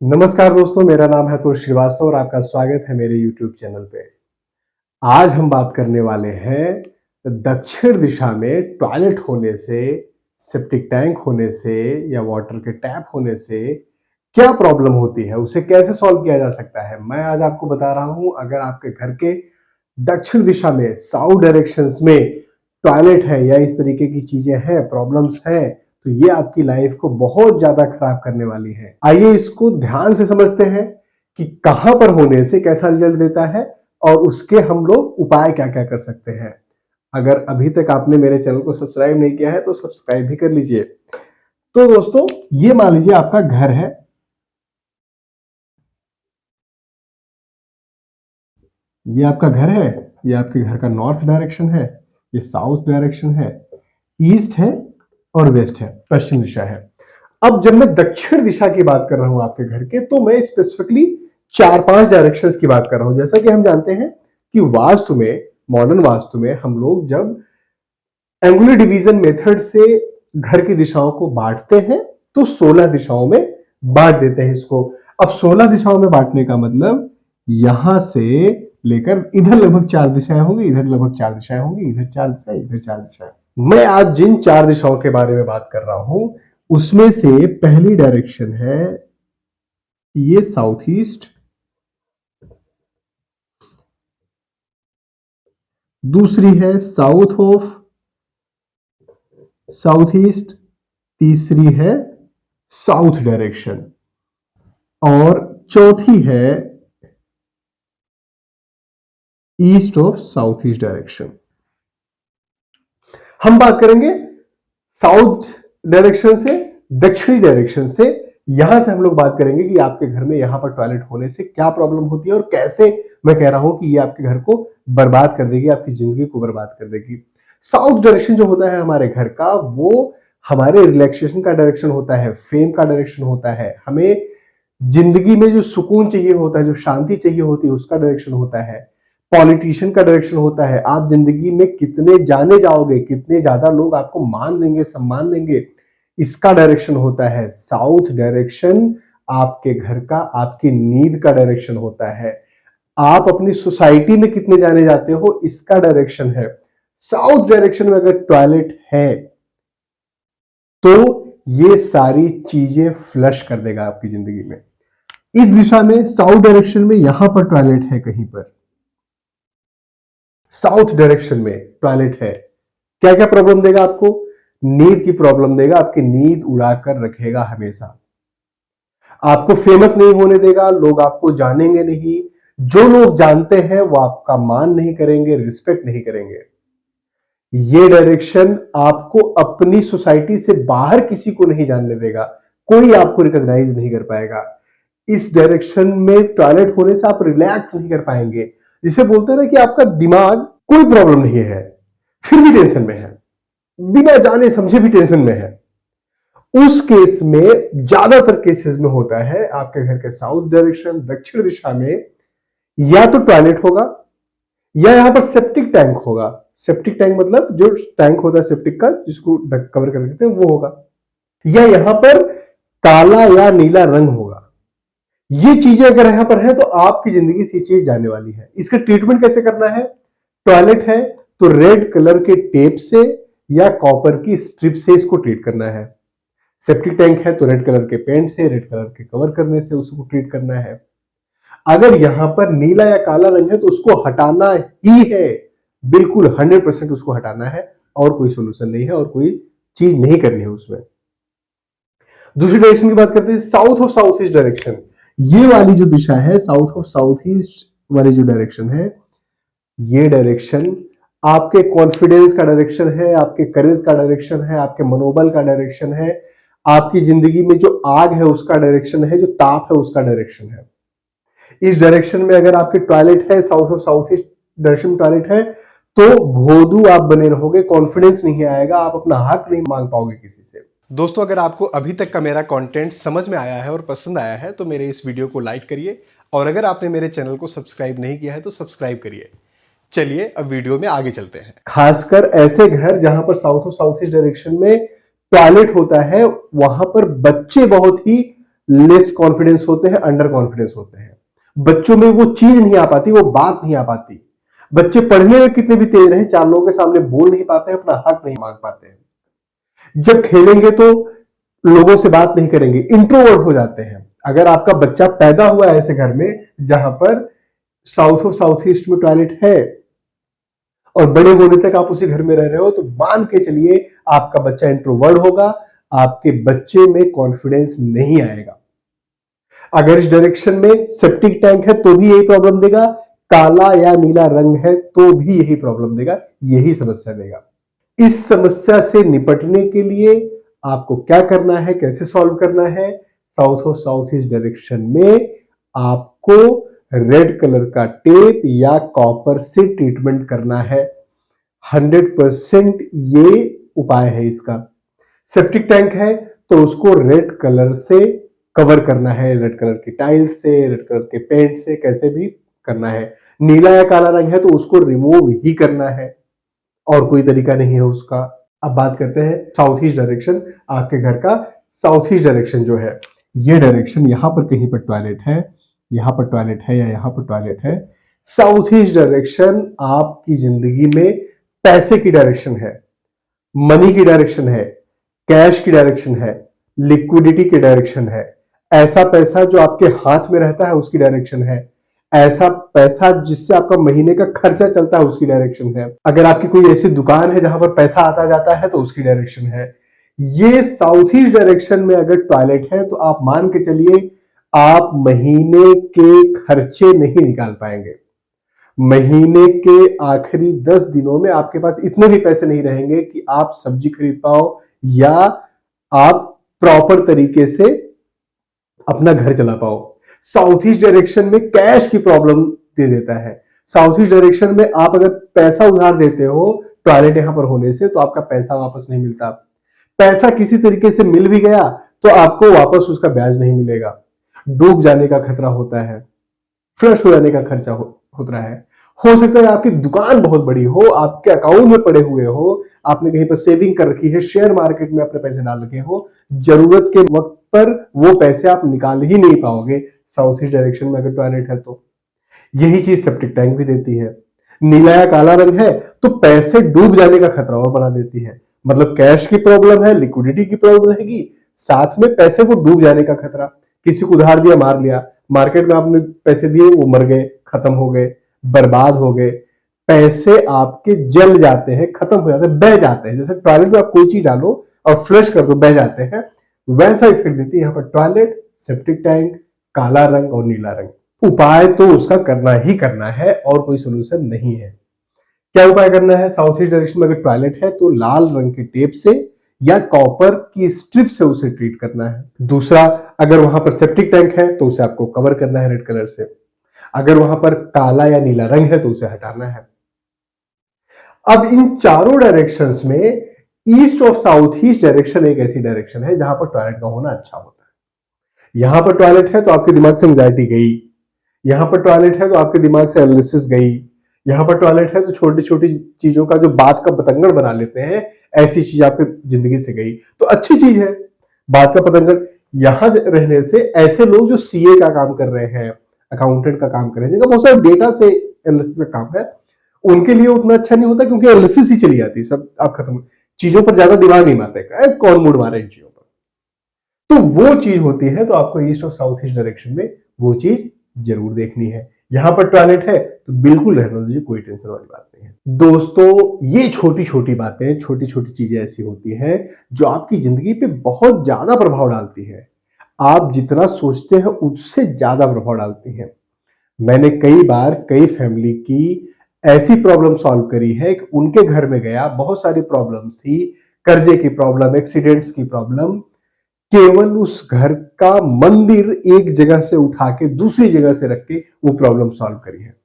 नमस्कार दोस्तों, मेरा नाम है अतुल श्रीवास्तव और आपका स्वागत है मेरे यूट्यूब चैनल पे। आज हम बात करने वाले हैं दक्षिण दिशा में टॉयलेट होने से, सेप्टिक टैंक होने से या वाटर के टैप होने से क्या प्रॉब्लम होती है, उसे कैसे सॉल्व किया जा सकता है। मैं आज आपको बता रहा हूं, अगर आपके घर के दक्षिण दिशा में साउथ डायरेक्शंस में टॉयलेट है या इस तरीके की चीजें हैं, प्रॉब्लम्स हैं, तो ये आपकी लाइफ को बहुत ज्यादा खराब करने वाली है। आइए इसको ध्यान से समझते हैं कि कहां पर होने से कैसा रिजल्ट देता है और उसके हम लोग उपाय क्या क्या कर सकते हैं। अगर अभी तक आपने मेरे चैनल को सब्सक्राइब नहीं किया है तो सब्सक्राइब भी कर लीजिए। तो दोस्तों, ये मान लीजिए आपका घर है, ये आपका घर है, ये आपके घर का नॉर्थ डायरेक्शन है, ये साउथ डायरेक्शन है, ईस्ट है और वेस्ट है, पश्चिम दिशा है। अब जब मैं दक्षिण दिशा की बात कर रहा हूं आपके घर के, तो मैं स्पेसिफिकली 4-5 डायरेक्शंस की बात कर रहा हूं। जैसा कि हम जानते हैं कि वास्तु में, मॉडर्न वास्तु में हम लोग जब एंगुलर डिवीजन मेथड से घर की दिशाओं को बांटते हैं तो 16 दिशाओं में बांट देते हैं इसको। अब 16 दिशाओं में बांटने का मतलब यहां से लेकर इधर लगभग 4 दिशाएं होंगी, इधर लगभग 4 दिशाएं होंगी, इधर 4 दिशाएं, इधर 4 दिशाएं। मैं आज जिन 4 दिशाओं के बारे में बात कर रहा हूं उसमें से पहली डायरेक्शन है ये साउथ ईस्ट, दूसरी है साउथ ऑफ साउथ ईस्ट, तीसरी है साउथ डायरेक्शन और चौथी है east of south east direction. हम बात करेंगे साउथ डायरेक्शन से, दक्षिणी डायरेक्शन से। यहां से हम लोग बात करेंगे कि आपके घर में यहां पर टॉयलेट होने से क्या प्रॉब्लम होती है और कैसे मैं कह रहा हूं कि ये आपके घर को बर्बाद कर देगी, आपकी जिंदगी को बर्बाद कर देगी। साउथ डायरेक्शन जो होता है हमारे घर का, वो हमारे रिलैक्सेशन का डायरेक्शन होता है, फेम का डायरेक्शन होता है, हमें जिंदगी में जो सुकून चाहिए होता है, जो शांति चाहिए होती है, उसका डायरेक्शन होता है, पॉलिटिशियन का डायरेक्शन होता है। आप जिंदगी में कितने जाने जाओगे, कितने ज्यादा लोग आपको मान देंगे, सम्मान देंगे, इसका डायरेक्शन होता है। साउथ डायरेक्शन आपके घर का, आपकी नींद का डायरेक्शन होता है। आप अपनी सोसाइटी में कितने जाने जाते हो, इसका डायरेक्शन है। साउथ डायरेक्शन में अगर टॉयलेट है तो ये सारी चीजें फ्लश कर देगा आपकी जिंदगी में। इस दिशा में साउथ डायरेक्शन में यहां पर टॉयलेट है, कहीं पर साउथ डायरेक्शन में टॉयलेट है, क्या क्या प्रॉब्लम देगा आपको? नींद की प्रॉब्लम देगा, आपकी नींद उड़ाकर रखेगा हमेशा। आपको फेमस नहीं होने देगा, लोग आपको जानेंगे नहीं, जो लोग जानते हैं वो आपका मान नहीं करेंगे, रिस्पेक्ट नहीं करेंगे। ये डायरेक्शन आपको अपनी सोसाइटी से बाहर किसी को नहीं जानने देगा, कोई आपको रिकॉग्नाइज नहीं कर पाएगा। इस डायरेक्शन में टॉयलेट होने से आप रिलैक्स नहीं कर पाएंगे। जिसे बोलते हैं ना कि आपका दिमाग, कोई प्रॉब्लम नहीं है, फिर भी टेंशन में है, बिना जाने समझे भी टेंशन में है। उस केस में, ज्यादातर केसेस में होता है आपके घर के साउथ डायरेक्शन, दक्षिण दिशा में या तो टॉयलेट होगा या यहां पर सेप्टिक टैंक होगा। सेप्टिक टैंक मतलब जो टैंक होता है सेप्टिक का, जिसको कवर कर देते हैं, वो होगा, या यहां पर काला या नीला रंग होगा। ये चीजें अगर यहां पर है तो आपकी जिंदगी से चीज जाने वाली है। इसका ट्रीटमेंट कैसे करना है? टॉयलेट है तो रेड कलर के टेप से या कॉपर की स्ट्रिप से इसको ट्रीट करना है। सेप्टिक टैंक है तो रेड कलर के पेंट से, रेड कलर के कवर करने से उसको ट्रीट करना है। अगर यहां पर नीला या काला रंग है तो उसको हटाना ही है, बिल्कुल 100% उसको हटाना है, और कोई सोल्यूशन नहीं है और कोई चीज नहीं करनी है उसमें। दूसरी डायरेक्शन की बात करते हैं, south of south east direction. ये वाली जो दिशा है, साउथ ऑफ साउथ ईस्ट वाली जो डायरेक्शन है, ये डायरेक्शन आपके कॉन्फिडेंस का डायरेक्शन है, आपके करेज का डायरेक्शन है, आपके मनोबल का डायरेक्शन है, आपकी जिंदगी में जो आग है उसका डायरेक्शन है, जो ताप है उसका डायरेक्शन है। इस डायरेक्शन में अगर आपके टॉयलेट है, south of south east direction में टॉयलेट है, तो भोदू आप बने रहोगे, कॉन्फिडेंस नहीं आएगा, आप अपना हक नहीं मांग पाओगे किसी से। दोस्तों, अगर आपको अभी तक का मेरा कंटेंट समझ में आया है और पसंद आया है तो मेरे इस वीडियो को लाइक करिए, और अगर आपने मेरे चैनल को सब्सक्राइब नहीं किया है तो सब्सक्राइब करिए। चलिए अब वीडियो में आगे चलते हैं। खासकर ऐसे घर जहां पर south of south east direction में टॉयलेट होता है, वहां पर बच्चे बहुत ही लेस कॉन्फिडेंस होते हैं, अंडर कॉन्फिडेंस होते हैं। बच्चों में वो चीज नहीं आ पाती, वो बात नहीं आ पाती। बच्चे पढ़ने में कितने भी तेज रहे, चार लोगों के सामने बोल नहीं पाते, अपना हक नहीं मांग पाते हैं। जब खेलेंगे तो लोगों से बात नहीं करेंगे, इंट्रोवर्ट हो जाते हैं। अगर आपका बच्चा पैदा हुआ है ऐसे घर में जहां पर साउथ और साउथ ईस्ट में टॉयलेट है और बड़े होने तक आप उसी घर में रह रहे हो, तो मान के चलिए आपका बच्चा इंट्रोवर्ट होगा, आपके बच्चे में कॉन्फिडेंस नहीं आएगा। अगर इस डायरेक्शन में सेप्टिक टैंक है तो भी यही प्रॉब्लम देगा, काला या नीला रंग है तो भी यही प्रॉब्लम देगा, यही समस्या देगा। इस समस्या से निपटने के लिए आपको क्या करना है, कैसे सॉल्व करना है? साउथ और साउथ ईस्ट डायरेक्शन में आपको रेड कलर का टेप या कॉपर से ट्रीटमेंट करना है। 100% ये उपाय है इसका। सेप्टिक टैंक है तो उसको रेड कलर से कवर करना है, रेड कलर की टाइल्स से, रेड कलर के पेंट से, कैसे भी करना है। नीला या काला रंग है तो उसको रिमूव ही करना है, और कोई तरीका नहीं है उसका। अब बात करते हैं साउथ ईस्ट डायरेक्शन। आपके घर का साउथ ईस्ट डायरेक्शन जो है, ये डायरेक्शन यहां पर कहीं पर टॉयलेट है, यहां पर टॉयलेट है या यहां पर टॉयलेट है। साउथ ईस्ट डायरेक्शन आपकी जिंदगी में पैसे की डायरेक्शन है, मनी की डायरेक्शन है, कैश की डायरेक्शन है, लिक्विडिटी की डायरेक्शन है। ऐसा पैसा जो आपके हाथ में रहता है उसकी डायरेक्शन है, ऐसा पैसा जिससे आपका महीने का खर्चा चलता है उसकी डायरेक्शन है। अगर आपकी कोई ऐसी दुकान है जहां पर पैसा आता जाता है तो उसकी डायरेक्शन है। ये साउथ ईस्ट डायरेक्शन में अगर टॉयलेट है तो आप मान के चलिए आप महीने के खर्चे नहीं निकाल पाएंगे। महीने के आखिरी 10 दिनों में आपके पास इतने भी पैसे नहीं रहेंगे कि आप सब्जी खरीद पाओ या आप प्रॉपर तरीके से अपना घर चला पाओ। साउथ ईस्ट डायरेक्शन में कैश की प्रॉब्लम दे देता है। साउथ ईस्ट डायरेक्शन में आप अगर पैसा उधार देते हो टॉयलेट यहां पर होने से, तो आपका पैसा वापस नहीं मिलता। पैसा किसी तरीके से मिल भी गया तो आपको वापस उसका ब्याज नहीं मिलेगा, डूब जाने का खतरा होता है, फ्लश हो जाने का खर्चा होता है। हो सकता है आपकी दुकान बहुत बड़ी हो, आपके अकाउंट में पड़े हुए हो, आपने कहीं पर सेविंग कर रखी है, शेयर मार्केट में अपने पैसे डाल रखे हो, जरूरत के वक्त पर वो पैसे आप निकाल ही नहीं पाओगे साउथ ईस्ट डायरेक्शन में अगर टॉयलेट है तो। यही चीज सेप्टिक टैंक भी देती है। नीला या काला रंग है तो पैसे डूब जाने का खतरा और बढ़ा देती है। मतलब कैश की प्रॉब्लम है, लिक्विडिटी की प्रॉब्लम रहेगी, साथ में पैसे को डूब जाने का खतरा। किसी को उधार दिया, मार लिया, मार्केट में आपने पैसे दिए, वो मर गए, खत्म हो गए, बर्बाद हो गए। पैसे आपके जल जाते हैं, खत्म हो जाते हैं, बह जाते हैं। जैसे टॉयलेट में आप कोई चीज डालो और फ्लश कर दो, बह जाते हैं, वैसा इफेक्ट देती है यहाँ पर टॉयलेट, सेप्टिक टैंक, काला रंग और नीला रंग। उपाय तो उसका करना ही करना है और कोई सोल्यूशन नहीं है। क्या उपाय करना है? साउथ ईस्ट डायरेक्शन में अगर टॉयलेट है तो लाल रंग के टेप से या कॉपर की स्ट्रिप से उसे ट्रीट करना है। दूसरा, अगर वहां पर सेप्टिक टैंक है तो उसे आपको कवर करना है रेड कलर से। अगर वहां पर काला या नीला रंग है तो उसे हटाना है। अब इन चारों डायरेक्शंस में ईस्ट और साउथ ईस्ट डायरेक्शन एक ऐसी डायरेक्शन है जहां पर टॉयलेट का होना अच्छा होता है। यहां पर टॉयलेट है तो आपके दिमाग से एंजाइटी गई, यहां पर टॉयलेट है तो आपके दिमाग से एनालिसिस गई, यहां पर टॉयलेट है तो छोटी छोटी चीजों का जो बात का पतंगड़ बना लेते हैं, ऐसी चीज आपकी जिंदगी से गई, तो अच्छी चीज है बात का पतंगड़। यहां रहने से ऐसे लोग जो सीए का काम कर रहे हैं, अकाउंटेंट का काम कर रहे हैं, जिनका बहुत सारा डेटा से एनालिसिस का काम है, उनके लिए उतना अच्छा नहीं होता, क्योंकि एनालिसिस ही चली जाती है, सब आप खत्म, चीजों पर ज्यादा दिमाग नहीं मारते, कौन मूड मारे इन चीजों पर। तो वो चीज होती है, तो आपको ईस्ट और साउथ ईस्ट डायरेक्शन में वो चीज जरूर देखनी है। यहां पर टॉयलेट है तो बिल्कुल रहने दीजिए, कोई टेंशन वाली बात नहीं है। दोस्तों, ये छोटी छोटी बातें, छोटी छोटी चीजें ऐसी होती हैं जो आपकी जिंदगी पे बहुत ज्यादा प्रभाव डालती है। आप जितना सोचते हैं उससे ज्यादा प्रभाव डालती हैं। मैंने कई बार कई फैमिली की ऐसी प्रॉब्लम सॉल्व करी है कि उनके घर में गया, बहुत सारी प्रॉब्लम्स थी, कर्जे की प्रॉब्लम, एक्सीडेंट्स की प्रॉब्लम, केवल उस घर का मंदिर एक जगह से उठा के दूसरी जगह से रख के वो प्रॉब्लम सॉल्व करी है।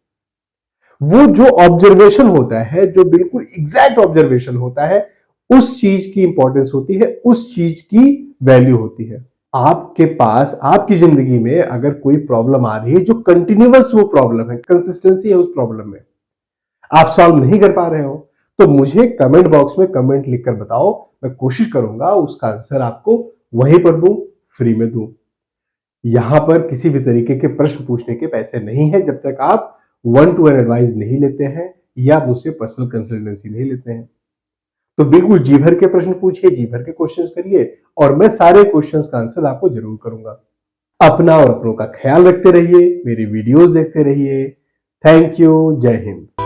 वो जो ऑब्जर्वेशन होता है, जो बिल्कुल एग्जैक्ट ऑब्जर्वेशन होता है, उस चीज की इंपॉर्टेंस होती है, उस चीज की वैल्यू होती है। आपके पास आपकी जिंदगी में अगर कोई प्रॉब्लम आ रही है जो कंटिन्यूअस वो प्रॉब्लम है, कंसिस्टेंसी है उस प्रॉब्लम में, आप सॉल्व नहीं कर पा रहे हो, तो मुझे कमेंट बॉक्स में कमेंट लिखकर बताओ, मैं कोशिश करूंगा उसका आंसर आपको वहीं पर दूं, फ्री में दूं। यहां पर किसी भी तरीके के प्रश्न पूछने के पैसे नहीं है, जब तक आप 1 टू 1 एडवाइस नहीं लेते हैं या मुझसे पर्सनल कंसल्टेंसी नहीं लेते हैं। तो बिल्कुल जी भर के प्रश्न पूछिए, जी भर के क्वेश्चंस करिए और मैं सारे क्वेश्चंस का आंसर आपको जरूर करूंगा। अपना और अपनों का ख्याल रखते रहिए, मेरी वीडियोस देखते रहिए। Thank you. जय हिंद।